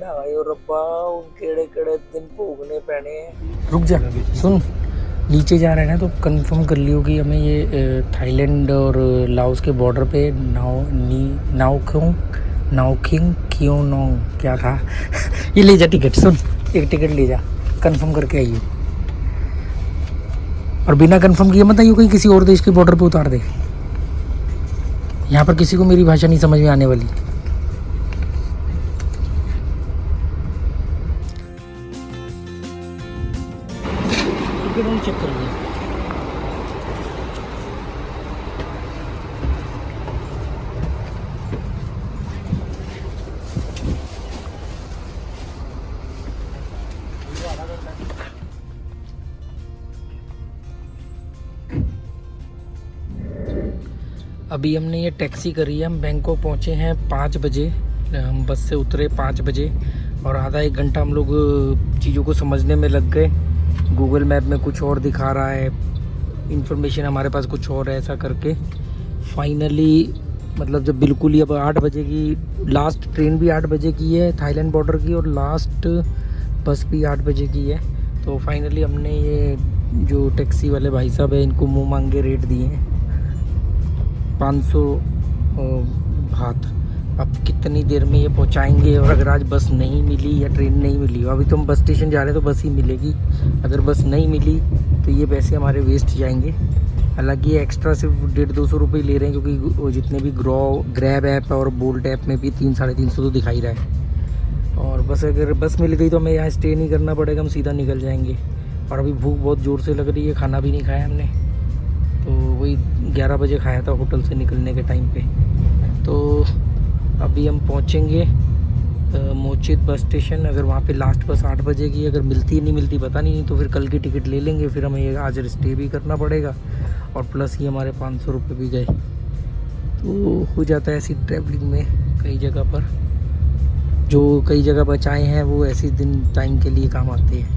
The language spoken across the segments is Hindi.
ना भाई और रब्बा केड़े केड़े दिन भोगने पैने हैं। रुक जा, सुन, नीचे जा रहे हैं ना तो कंफर्म कर लियो कि हमें ये थाईलैंड और लाओस के बॉर्डर पे नाउकिंग क्योंग क्या था ये ले जा टिकट, सुन, एक टिकट ले जा, कंफर्म करके आइए। और बिना कंफर्म किए मत आइयो कहीं किसी और देश के बॉर्डर पे उतार दे। यहाँ पर किसी को मेरी भाषा नहीं समझ में आने वाली। टिकट चेक कर लिया। अभी हमने ये टैक्सी करी है, हम बैंकॉक पहुँचे हैं 5 बजे, हम बस से उतरे 5 बजे और आधा एक घंटा हम लोग चीज़ों को समझने में लग गए। गूगल मैप में कुछ और दिखा रहा है, इन्फॉर्मेशन हमारे पास कुछ और है, ऐसा करके फाइनली मतलब जब बिल्कुल ही अब 8 बजे की लास्ट ट्रेन भी 8 बजे की है थाईलैंड बॉर्डर की और लास्ट बस भी 8 बजे की है। तो फाइनली हमने ये जो टैक्सी वाले भाई साहब है इनको मुँह मांगे रेट दिए हैं 500 बात। अब कितनी देर में ये पहुंचाएंगे और अगर आज बस नहीं मिली या ट्रेन नहीं मिली, अभी तो हम बस स्टेशन जा रहे हैं तो बस ही मिलेगी, अगर बस नहीं मिली तो ये पैसे हमारे वेस्ट जाएंगे। हालांकि ये एक्स्ट्रा सिर्फ 150-200 रुपये ले रहे हैं क्योंकि वो जितने भी ग्रैब ऐप और बोल्ट ऐप में भी 300-350 तो दिखा ही रहा है। और बस अगर बस मिल गई तो हमें यहाँ स्टे नहीं करना पड़ेगा, हम सीधा निकल जाएंगे। और अभी भूख बहुत ज़ोर से लग रही है, खाना भी नहीं खाया हमने, तो वही 11 बजे खाया था होटल से निकलने के टाइम पे। तो अभी हम पहुंचेंगे मोचित बस स्टेशन। अगर वहाँ पे लास्ट बस 8 बजे की अगर मिलती नहीं मिलती पता नहीं, तो फिर कल की टिकट ले लेंगे, फिर हमें आज स्टे भी करना पड़ेगा और प्लस ही हमारे 500 रुपये भी गए। तो हो जाता है ऐसी ट्रैवलिंग में कई जगह पर, जो कई जगह बचाए हैं वो ऐसे दिन टाइम के लिए काम आते हैं।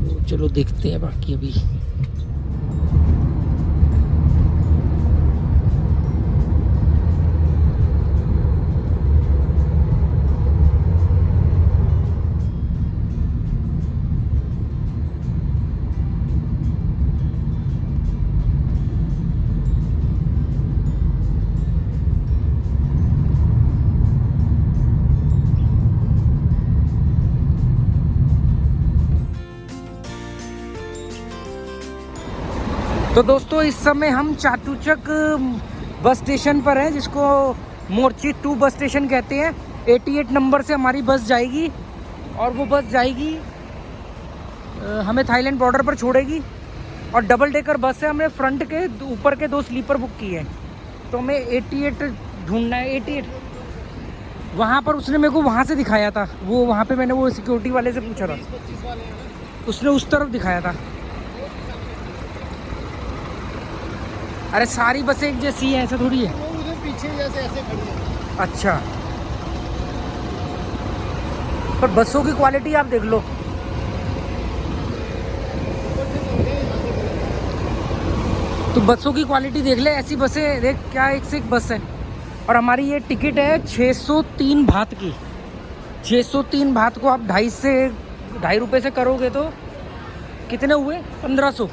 तो चलो देखते हैं बाकी अभी। तो दोस्तों इस समय हम चाटुचक बस स्टेशन पर हैं, जिसको मोर्ची 2 बस स्टेशन कहते हैं। 88 नंबर से हमारी बस जाएगी और वो बस जाएगी हमें थाईलैंड बॉर्डर पर छोड़ेगी। और डबल डेकर बस है, हमने फ्रंट के ऊपर के 2 स्लीपर बुक किए हैं। तो हमें 88 ढूंढना है। 88 वहाँ पर उसने मेरे को वहाँ से दिखाया था, वो वहाँ पे मैंने वो सिक्योरिटी वाले से पूछा था, उसने उस तरफ दिखाया था। अरे सारी बसें एक जैसी है ऐसा थोड़ी है, वो उधर पीछे जैसे ऐसे खड़ी है। अच्छा, पर बसों की क्वालिटी आप देख लो। तो बसों की क्वालिटी देख ले, ऐसी बसें देख, क्या एक से एक बस है। और हमारी ये टिकट है 603 बात की। 603 बात को आप 2.5 रुपये से करोगे तो कितने हुए? 1500।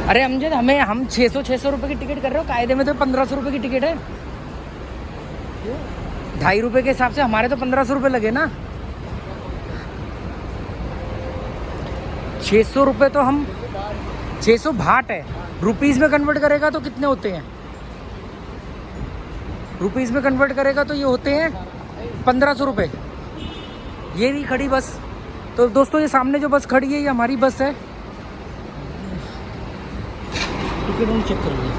अरे अमजद, हम 600 रुपये की टिकट कर रहे हो, कायदे में तो 1500 रुपये की टिकट है। 2.5 रुपये के हिसाब से हमारे तो 1500 रुपये लगे ना। 600 रुपये तो हम 600 भाट है, रुपीज़ में कन्वर्ट करेगा तो कितने होते हैं? रुपीज़ में कन्वर्ट करेगा तो ये होते हैं 1500 रुपये। ये नहीं खड़ी बस। तो दोस्तों ये सामने जो बस खड़ी है ये हमारी बस है। टिकट चेक कर लिया।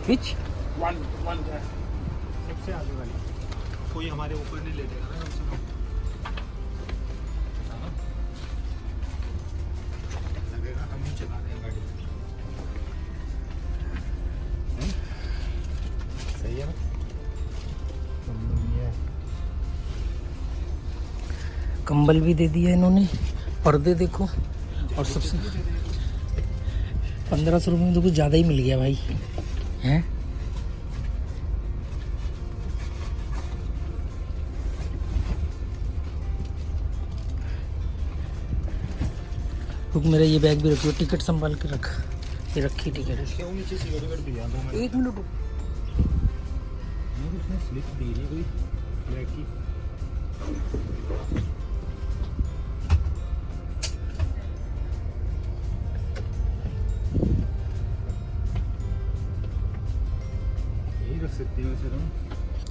विच वन सबसे आगे वाली, कोई हमारे ऊपर नहीं ले जाएगा ना, कम से कम लगेगा हम ही चला रहे हैं गाड़ी। कंबल भी दे दिया इन्होंने, पर्दे देखो, और सबसे 1500 रुपये में तो कुछ ज़्यादा ही मिल गया भाई हैं। रुक, मेरा ये बैग भी रखियो, टिकट संभाल के रख, ये रखी टिकट। क्यों नीचे सिक्योरिटी गार्ड दिया 2 मिनट? 1 मिनट रुक। उसने स्लिप दी नहीं कोई ब्लैक की। यही रख सकते हैं वैसे तुम।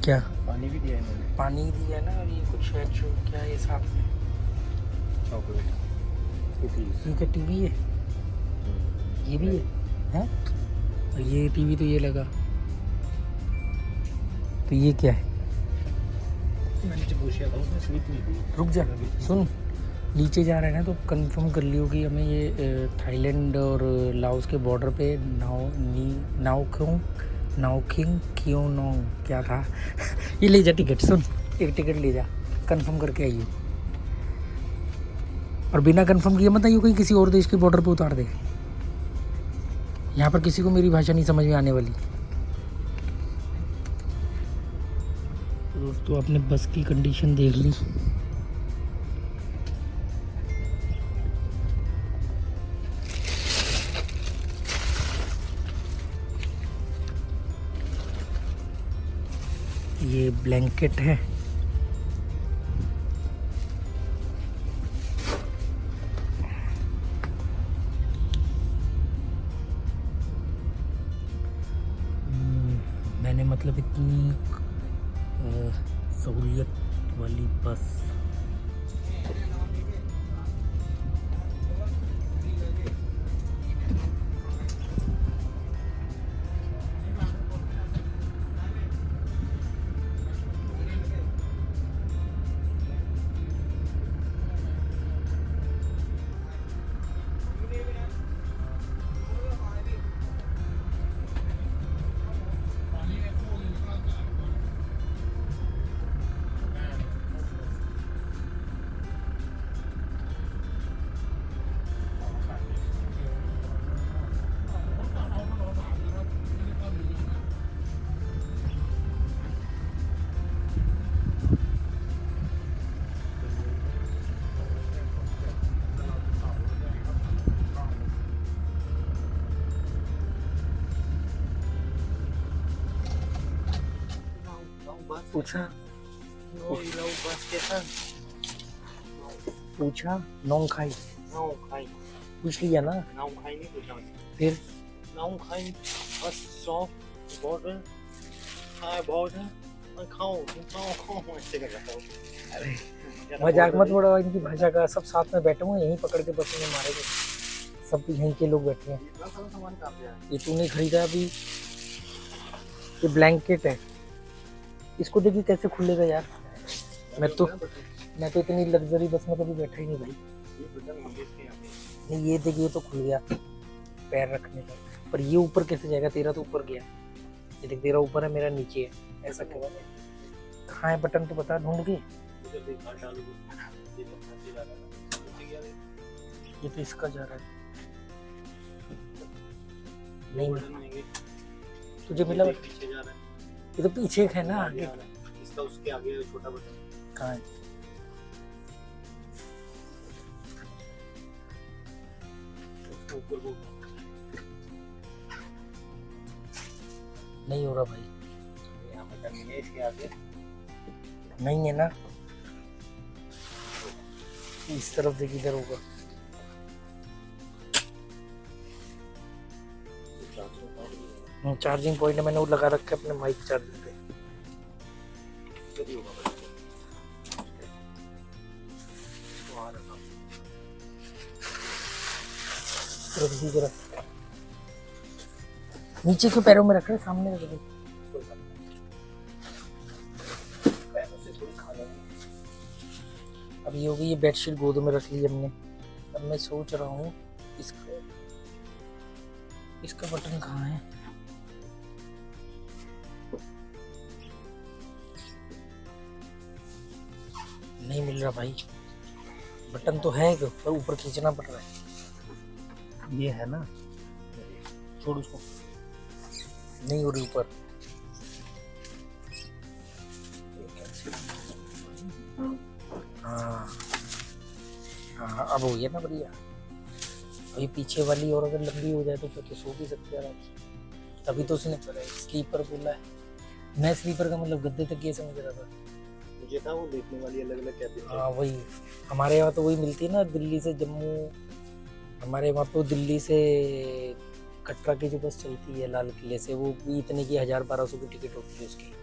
क्या पानी भी दिया है इन्होंने, पानी दिया है ना, और ये कुछ है जो क्या है साथ में, चॉकलेट, कुकीज। ये क्या टीवी है, ये भी है हैं? और ये टीवी तो ये लगा, तो ये क्या है? मैंने जब पूछा था उसने स्लिप नहीं दी। रुक जा, सुन, नीचे जा रहे हैं ना तो कंफर्म कर लियो कि हमें ये थाईलैंड और लाओस के बॉर्डर पे नाओखिंग क्योंग क्या था ये ले जा टिकट, सुन, एक टिकट ले जा, कंफर्म करके आइए, और बिना कंफर्म किए मत आइए कहीं किसी और देश के बॉर्डर पे उतार दे। यहाँ पर किसी को मेरी भाषा नहीं समझ में आने वाली। तो दोस्तों आपने बस की कंडीशन देख ली। ये ब्लैंकेट है, मैंने मतलब इतनी सहूलियत वाली बस पूछा पूछा नोंगखाई पूछ लिया ना, नहीं पूछा फिर बस सॉफ्ट बॉर्डर हाई बॉर्डर खाओ ऐसे कर रहा था। अरे मजाक मत उड़ाओ इनकी भाषा का, सब साथ में बैठे हुए यहीं पकड़ के बस में मारेंगे, सब यहीं के लोग बैठे हैं। ये तूने खरीदा अभी, ये ब्लैंकेट है, इसको देखिए कैसे खुलेगा यार, मैं तो इतनी लग्जरी बस में कभी बैठा ही नहीं भाई। नहीं ये देखिए तो खुल गया पैर रखने का, पर ये ऊपर कैसे जाएगा, तेरा तो ऊपर गया, ये देख तेरा ऊपर है मेरा नीचे है, ऐसा क्यों? कहाँ है बटन तो बता, ढूंढ के। ये तो इसका जा रहा है, नहीं तुझे मिला, पीछे जा रहा है, ये तो पीछे है ना, आगे इसका उसके आगे छोटा बटन कहाँ है? ऊपर वो नहीं हो रहा भाई, यहाँ बटन नहीं है इसके आगे, नहीं है ना, इस तरफ देख, इधर होगा। चार्जिंग पॉइंट मैंने वो लगा रखा है अपने माइक चार्जिंग पे। जरा नीचे के पैरों में रख रहे, सामने रख रहे। अब ये होगी, ये बेडशीट गोद में रख ली हमने। अब मैं सोच रहा हूँ इसका बटन कहाँ है? नहीं मिल रहा भाई, बटन तो है पर ऊपर खींचना पड़ रहा है। ये है ना, छोड़ उसको। नहीं हो रही ऊपर। हाँ हाँ, अब हो गया ना बढ़िया। अभी पीछे वाली और अगर लंबी हो जाए तो फिर तो सो भी सकते हैं आराम से। तभी तो उसने स्लीपर बोला है। मैं स्लीपर का मतलब गद्दे तक ये समझ रहा था। मुझे था वो लेटने वाली अलग अलग कैबिन। हाँ वही, हमारे यहाँ तो वही मिलती है ना, दिल्ली से जम्मू। हमारे वहाँ तो दिल्ली से कटरा की जो बस चलती है लाल किले से, वो भी इतने की 1000-1200 की टिकट होती है उसकी।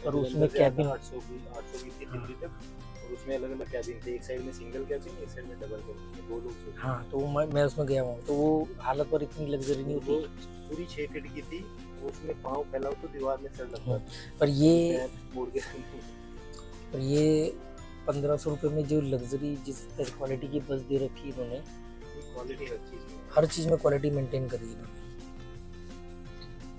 और उसमें कैबिन 800 की थी दिल्ली तक, और उसमें अलग अलग कैबिन थे। एक साइड में सिंगल कैबिन, एक साइड में डबल कैबिन, दो लोग सोते। हाँ, तो मैं उसमें गया हूँ, तो वो हालत पर इतनी लग्जरी नहीं वो होती। पूरी 6 फीट की थी, उसमें पाँव फैलाओ तो दीवार में सर लगता था। पर ये पैर मुड़ के पर ये 1500 रुपये में जो लग्जरी जिस क्वालिटी की बस दे रखी है इन्होंने, क्वालिटी हर चीज में है। हर चीज़ में क्वालिटी मेंटेन करी है इन्होंने।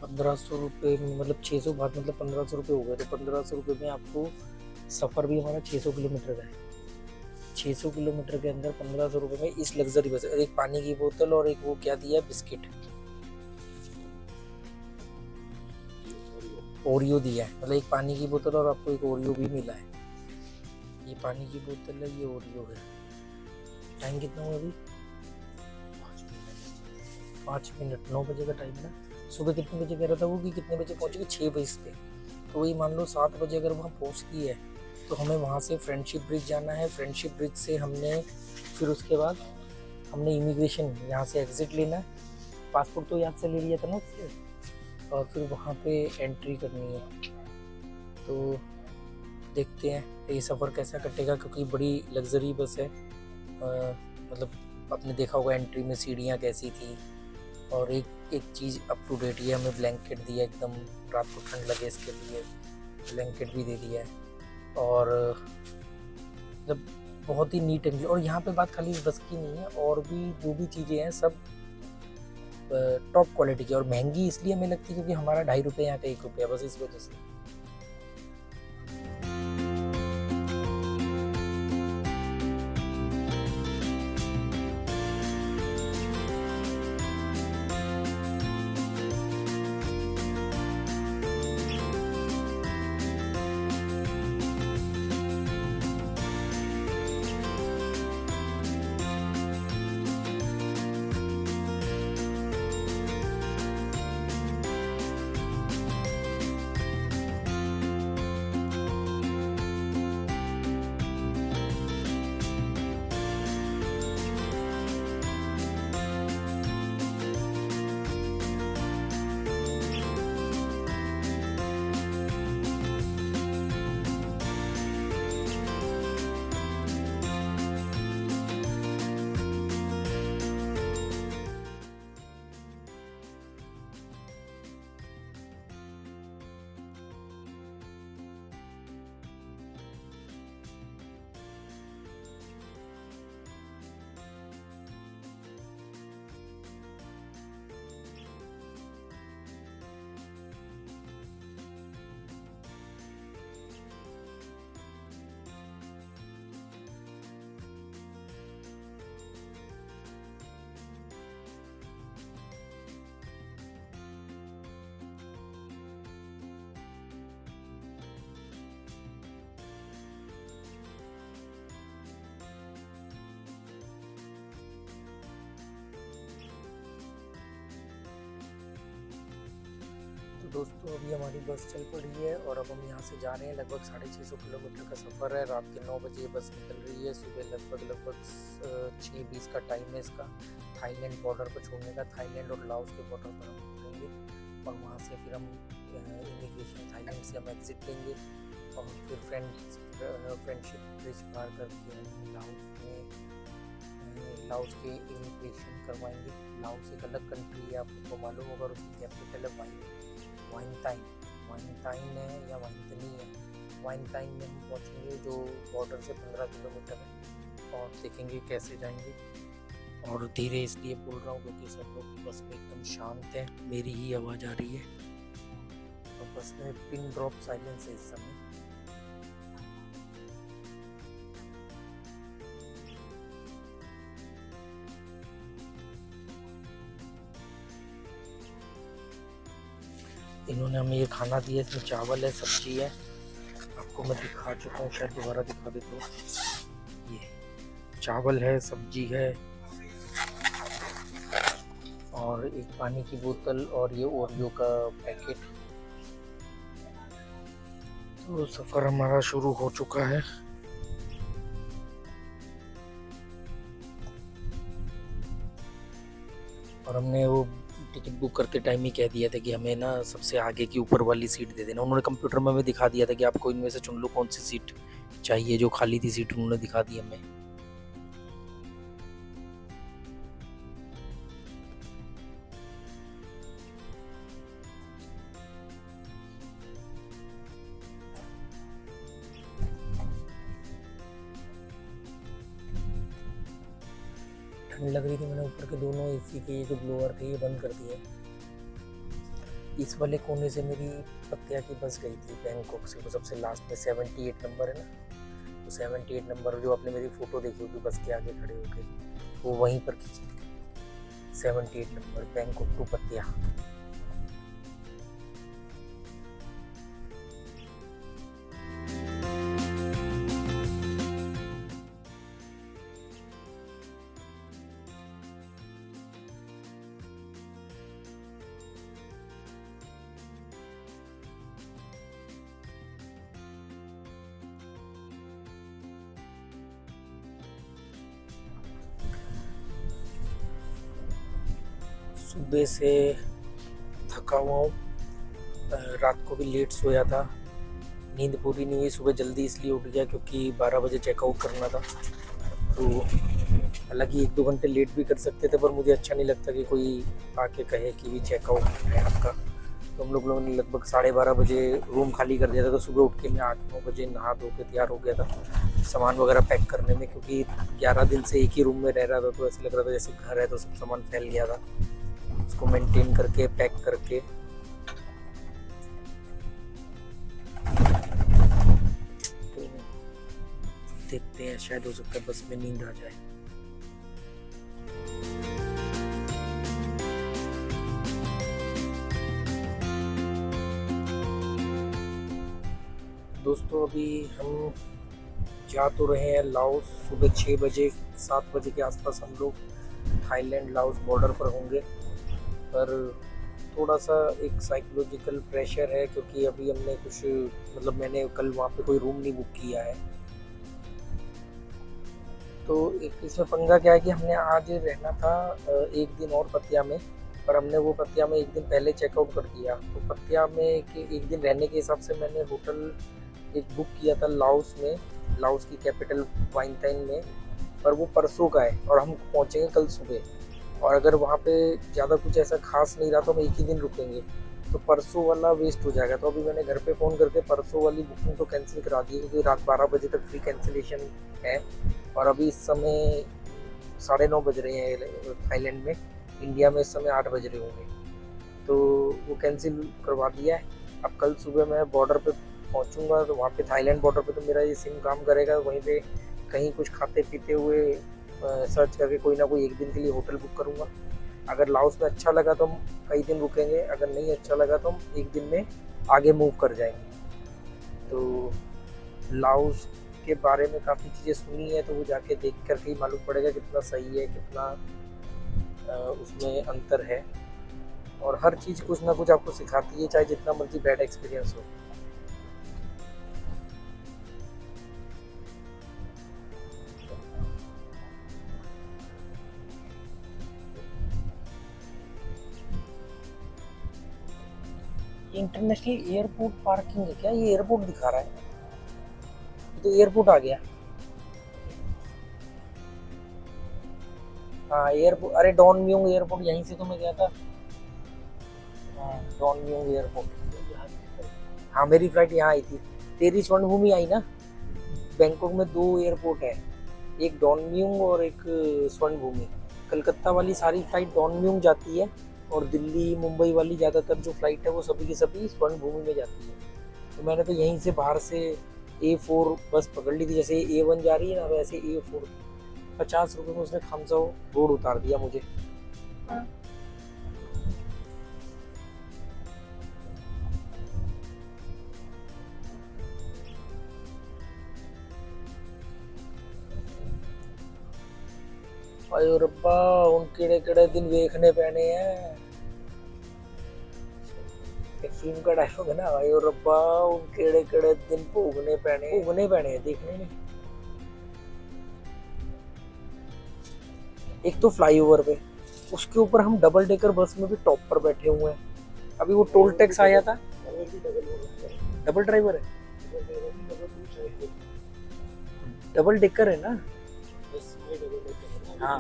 1500 रुपये में मतलब 600 बात, मतलब 1500 रुपये हो गए। तो 1500 रुपये में आपको सफ़र भी हमारा 600 किलोमीटर का है। 600 किलोमीटर के अंदर 1500 रुपये में इस लग्जरी बस, एक पानी की बोतल और एक वो क्या दिया, बिस्किट ओरियो दिया है। मतलब एक पानी की बोतल और आपको एक ओरियो भी मिला है। ये पानी की बोतल है, ये ओरियो है। टाइम कितना हुआ अभी? 5 मिनट। 9 बजे का टाइम है ना। सुबह कितने बजे कह रहा था वो कि कितने बजे पहुँचेगी? 6 बजे पे। तो वही मान लो 7 बजे अगर वहाँ पहुँचती है तो हमें वहाँ से फ्रेंडशिप ब्रिज जाना है। फ्रेंडशिप ब्रिज से हमने फिर उसके बाद हमने इमिग्रेशन यहाँ से एग्ज़िट लेना है। पासपोर्ट तो याद से ले लिया था ना उससे, और फिर वहाँ पे एंट्री करनी है। तो देखते हैं ये सफ़र कैसा कटेगा, क्योंकि बड़ी लग्जरी बस है। मतलब आपने देखा होगा एंट्री में सीढ़ियाँ कैसी थी। और एक चीज़ अप टू डेट, ये हमें ब्लैंकेट दिया एकदम, रात को ठंड लगे इसके लिए ब्लैंकेट भी दे दिया है। और मतलब बहुत ही नीट एंड, और यहाँ पे बात खाली बस की नहीं है, और भी जो भी चीज़ें हैं सब टॉप क्वालिटी की। और महंगी इसलिए हमें लगती है क्योंकि हमारा 2.5 रुपये यहाँ का 1 रुपया, बस इस वजह से। दोस्तों अभी हमारी बस चल पड़ी है और अब हम यहाँ से जा रहे हैं। लगभग 650 किलोमीटर का सफ़र है। रात के 9 बजे बस निकल रही है। सुबह लगभग 6:20 का टाइम है इसका। थाईलैंड बॉर्डर पर छोड़ने का। थाईलैंड और लाओस के बॉर्डर पर हम उतरेंगे और वहाँ से फिर हम इमिग्रेशन थाईलैंड से हम एग्ज़िट लेंगे और फिर फ्रेंडशिप ब्रिज पार करके हम लाओस के इमिग्रेशन करवाएंगे। लाओस एक अलग कंट्री है, आपको मालूम होगा। और उसकी कैपिटल है वाइनताइन है या वाइनतनी है। वाइनताइन में हम पहुँचेंगे जो बॉर्डर से 15 किलोमीटर है, और देखेंगे कैसे जाएंगे। और धीरे इसलिए बोल रहा हूँ क्योंकि सब लोग बस में एकदम शांत है, मेरी ही आवाज़ आ रही है। तो बस में पिन ड्रॉप साइलेंस है इस समय। इन्होंने हमें ये खाना दिया, इसमें चावल है, सब्जी है, आपको मैं दिखा चुका हूँ, शायद दोबारा दिखा देता हूँ। ये चावल है, सब्जी है और एक पानी की बोतल और ये ओरियो का पैकेट। तो सफ़र हमारा शुरू हो चुका है। और हमने वो टिकट बुक करते टाइम ही कह दिया था कि हमें ना सबसे आगे की ऊपर वाली सीट दे देना। उन्होंने कंप्यूटर में हमें दिखा दिया था कि आपको इनमें से चुन लो कौन सी सीट चाहिए। जो खाली थी सीट उन्होंने दिखा दी हमें। ठंड लग रही थी, मैंने ऊपर के दोनों एसी के ये जो ब्लोअर थे ये बंद कर दिए। इस वाले कोने से मेरी पत्तिया की बस गई थी बैंकॉक से, वो सबसे लास्ट में 78 नंबर है ना, तो 78 नंबर जो आपने मेरी फ़ोटो देखी होगी बस के आगे खड़े होके, वो वहीं पर खींची थी। 78 नंबर बैंकॉक टू पत्तिया। सुबह से थका हुआ हूँ, रात को भी लेट सोया था, नींद पूरी नहीं हुई। सुबह जल्दी इसलिए उठ गया क्योंकि 12 बजे चेकआउट करना था। तो हालांकि 1-2 घंटे लेट भी कर सकते थे, पर मुझे अच्छा नहीं लगता कि कोई आके कहे कि भी चेकआउट है आपका। तो हम लोगों ने लगभग 12:30 बजे रूम खाली कर दिया था। तो सुबह उठ के मैं 8-9 बजे नहा धो के तैयार हो गया था सामान वगैरह पैक करने में, क्योंकि 11 दिन से एक ही रूम में रह रहा था। तो ऐसे लग रहा था जैसे घर है, तो सब सामान फैल गया था। उसको मेंटेन करके पैक करके तो देखते हैं, शायद हो सकता है बस में नींद आ जाए। दोस्तों अभी हम जा तो रहे हैं लाओस। सुबह 6 बजे 7 बजे के आसपास हम लोग थाईलैंड लाओस बॉर्डर पर होंगे। पर थोड़ा सा एक साइकोलॉजिकल प्रेशर है, क्योंकि अभी हमने कुछ मतलब मैंने कल वहाँ पे कोई रूम नहीं बुक किया है। तो एक इसमें पंगा क्या है कि हमने आज रहना था एक दिन और पत्तिया में, पर हमने वो पत्तिया में एक दिन पहले चेकआउट कर दिया। तो पत्तिया में एक दिन रहने के हिसाब से मैंने होटल एक बुक किया था लाओस में, लाओस की कैपिटल वाइनटाइन में, पर वो परसों का है और हम पहुँचेंगे कल सुबह। और अगर वहाँ पे ज़्यादा कुछ ऐसा खास नहीं रहा तो हम एक ही दिन रुकेंगे, तो परसों वाला वेस्ट हो जाएगा। तो अभी मैंने घर पे फ़ोन करके परसों वाली बुकिंग तो कैंसिल करा दी, क्योंकि रात 12 बजे तक फ्री कैंसिलेशन है। और अभी इस समय 9:30 बज रहे हैं थाईलैंड में, इंडिया में इस समय 8 बज रहे होंगे। तो वो कैंसिल करवा दिया है। अब कल सुबह मैं बॉर्डर पे पहुंचूंगा, तो वहाँ पे थाईलैंड बॉर्डर पे तो मेरा ये सिम काम करेगा। वहीं पे कहीं कुछ खाते पीते हुए सर्च करके कोई ना कोई एक दिन के लिए होटल बुक करूँगा। अगर लाओस में अच्छा लगा तो हम कई दिन रुकेंगे, अगर नहीं अच्छा लगा तो हम एक दिन में आगे मूव कर जाएंगे। तो लाओस के बारे में काफ़ी चीज़ें सुनी है, तो वो जाके देख कर के ही मालूम पड़ेगा कितना सही है, कितना उसमें अंतर है। और हर चीज़ कुछ ना कुछ आपको सिखाती है, चाहे जितना मर्जी बैड एक्सपीरियंस हो। इंटरनेशनल एयरपोर्ट पार्किंग है क्या? ये एयरपोर्ट दिखा रहा है, तो एयरपोर्ट आ गया। हाँ एयरपोर्ट, अरे डॉन म्यूंग एयरपोर्ट, यहीं से तो मैं गया था। हाँ डॉन म्यूंग एयरपोर्ट। हाँ मेरी फ्लाइट यहाँ आई थी, तेरी स्वर्ण भूमि आई ना। बैंकॉक में 2 एयरपोर्ट है, एक डॉन म्यूंग और एक स्वर्ण भूमि। कलकत्ता वाली सारी फ्लाइट डॉन म्यूंग जाती है, और दिल्ली मुंबई वाली ज़्यादातर जो फ्लाइट है वो सभी की सभी स्वर्ण भूमि में जाती है। तो मैंने तो यहीं से बाहर से A4 बस पकड़ ली थी, जैसे A1 जा रही है ना वैसे A4। 50 रुपये में उसने खमसाओ रोड उतार दिया मुझे। आयो रब्बा उन केड़े केड़े दिन देखने पैने हैं। एक फिल्म का डायलॉग है ना, आयो रब्बा उन केड़े केड़े दिन भोगने पैने हैं, देखने नहीं। एक तो फ्लाईओवर पे, उसके ऊपर हम डबल डेकर बस में भी टॉप पर बैठे हुए हैं। अभी वो टोल टैक्स आया था, डबल ड्राइवर है, डबल डेकर है ना। हाँ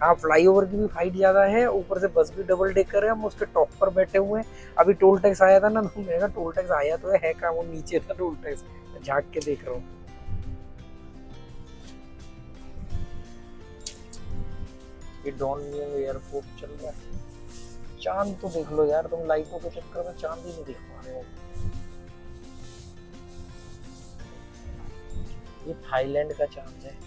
हाँ, फ्लाईओवर की भी हाइट ज्यादा है, ऊपर से बस भी डबल डेकर है, हम उसके टॉप पर बैठे हुए हैं। अभी टोल टैक्स आया था ना, तो मैंने कहा टोल टैक्स आया तो है क्या, वो नीचे था टोल टैक्स, झांक के देख रहा हूँ। ये डॉन न्यू एयरपोर्ट चल रहा है। चांद तो देख लो यार तुम, लाइटों के चक्कर में चांद ही नहीं देख पा रहे हो। ये थाईलैंड का चांद है।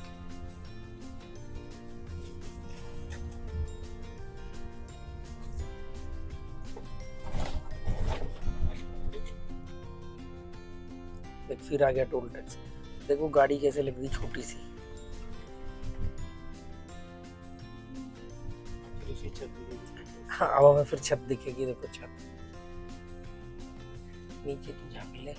देख फिर आ गया टोल टैक्स। देखो गाड़ी कैसे लग रही छोटी सी। हाँ, अब हमें फिर छत दिखेगी, देखो छत नीचे की झांक ले।